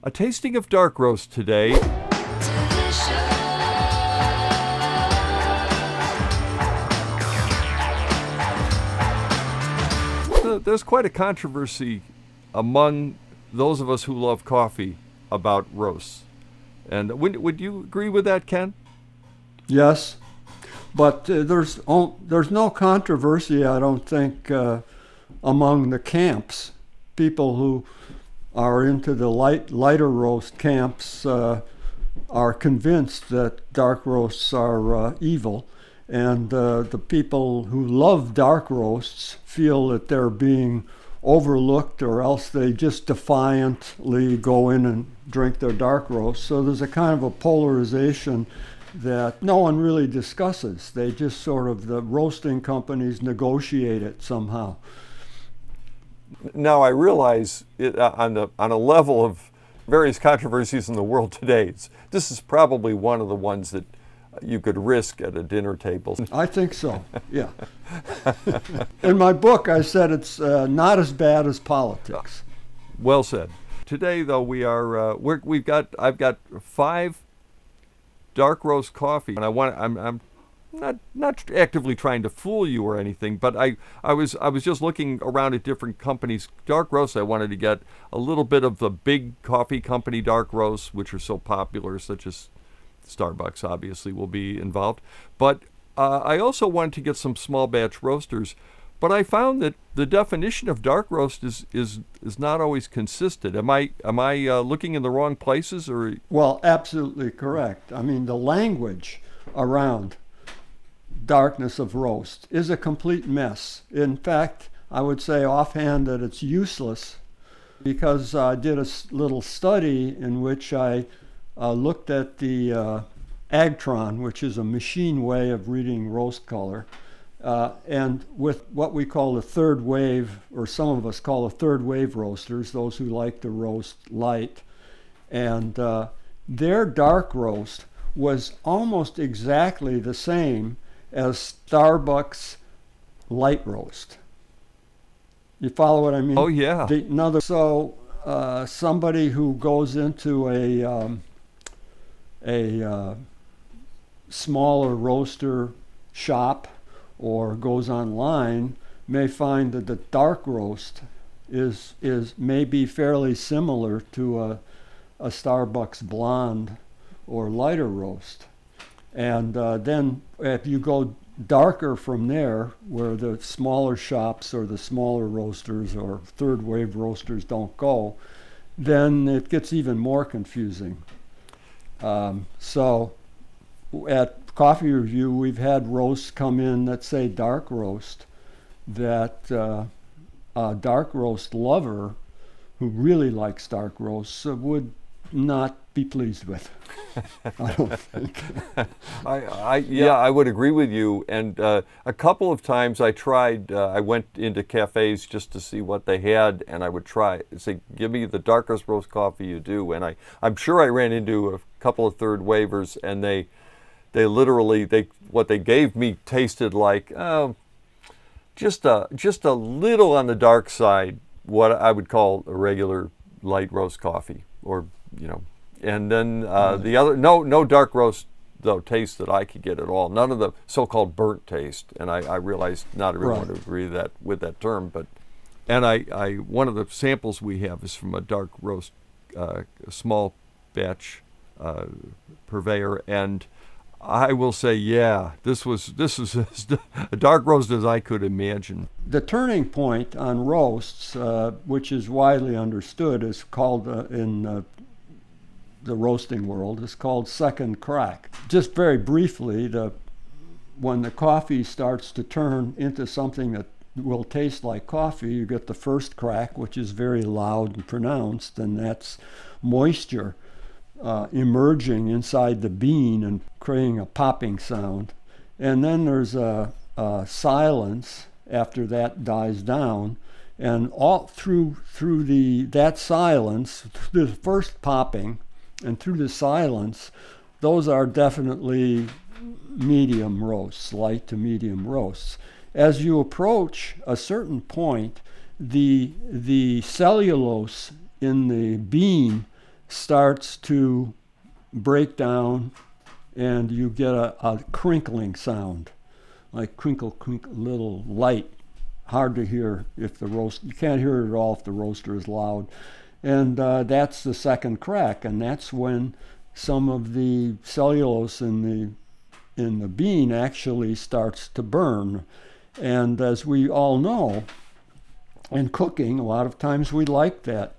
A tasting of dark roast today. There's quite a controversy among those of us who love coffee about roasts. And would you agree with that, Ken? Yes, but there's no controversy, I don't think, among the camps. People who are into the lighter roast camps are convinced that dark roasts are evil, and the people who love dark roasts feel that they're being overlooked, or else they just defiantly go in and drink their dark roast. So there's a kind of a polarization that no one really discusses. They just sort of, the roasting companies negotiate it somehow. Now I realize on a level of various controversies in the world today, this is probably one of the ones that you could risk at a dinner table. I think so, yeah. In my book, I said it's not as bad as politics. Well said. Today, though, I've got 5 dark roast coffee, and I'm not actively trying to fool you or anything, but I was just looking around at different companies' dark roasts. I wanted to get a little bit of the big coffee company dark roasts, which are so popular, such as Starbucks obviously will be involved. But I also wanted to get some small batch roasters. But I found that the definition of dark roast is not always consistent. Am I looking in the wrong places, or? Well, absolutely correct. I mean, the language around darkness of roast is a complete mess. In fact, I would say offhand that it's useless, because I did a little study in which I looked at the Agtron, which is a machine way of reading roast color, and with what we call the third wave, or some of us call the third wave roasters, those who like to roast light, and their dark roast was almost exactly the same as Starbucks light roast. You follow what I mean? Oh yeah. Somebody who goes into a smaller roaster shop or goes online may find that the dark roast is maybe fairly similar to a Starbucks blonde or lighter roast. And then if you go darker from there, where the smaller shops or the smaller roasters or third wave roasters don't go, then it gets even more confusing. So at Coffee Review, we've had roasts come in that say dark roast, that a dark roast lover who really likes dark roasts would not be pleased with. I don't think. I would agree with you. And a couple of times I tried, I went into cafes just to see what they had, and I would say, give me the darkest roast coffee you do. And I'm sure I ran into a couple of third wavers, and they literally, what they gave me tasted like just a little on the dark side, what I would call a regular light roast coffee, or and then the other, no dark roast though taste that I could get at all. None of the so-called burnt taste, and I realized not everyone would agree with that term, but one of the samples we have is from a dark roast, small batch purveyor, and I will say, yeah, this was as a dark roast as I could imagine. The turning point on roasts, which is widely understood, is called in the roasting world, is called second crack. Just very briefly, when the coffee starts to turn into something that will taste like coffee, you get the first crack, which is very loud and pronounced, and that's moisture emerging inside the bean and creating a popping sound. And then there's a silence after that dies down, and all through that silence, through the first popping and through the silence, those are definitely medium roasts, light to medium roasts. As you approach a certain point, the cellulose in the bean starts to break down, and you get a crinkling sound, like crinkle, crinkle, little light. Hard to hear if the roast, you can't hear it at all if the roaster is loud. And that's the second crack, and that's when some of the cellulose in the bean actually starts to burn. And as we all know, in cooking, a lot of times we like that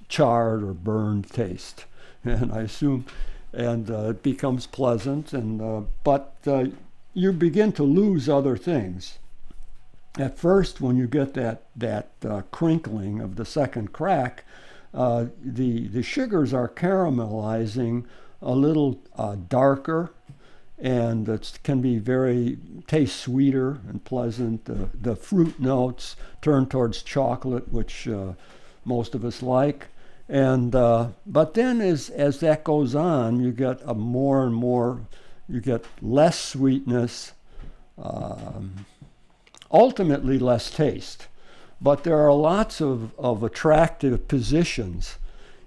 charred or burned taste, and I assume, and it becomes pleasant. And but you begin to lose other things. At first, when you get that crinkling of the second crack, the sugars are caramelizing a little darker, and it can be taste sweeter and pleasant. The fruit notes turn towards chocolate, which most of us like. And but then as that goes on, you get more and more, you get less sweetness, ultimately less taste. But there are lots of attractive positions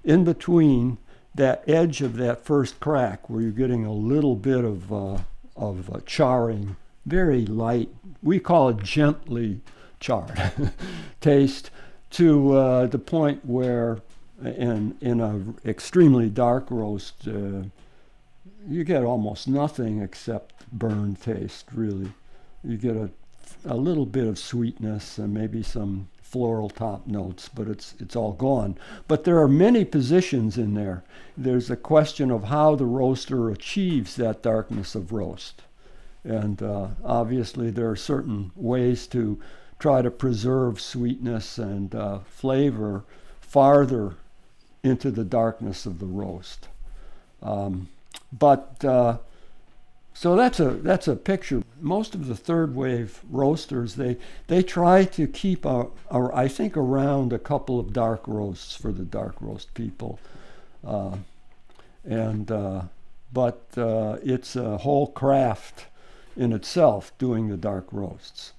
in between that edge of that first crack, where you're getting a little bit of charring, very light, we call it gently charred taste, to the point where in an extremely dark roast, you get almost nothing except burned taste, really. You get a little bit of sweetness and maybe some floral top notes, but it's all gone. But there are many positions in there. There's a question of how the roaster achieves that darkness of roast. And obviously there are certain ways to try to preserve sweetness and flavor farther into the darkness of the roast. So that's a picture. Most of the third wave roasters, they try to keep I think around a couple of dark roasts for the dark roast people, but it's a whole craft in itself doing the dark roasts.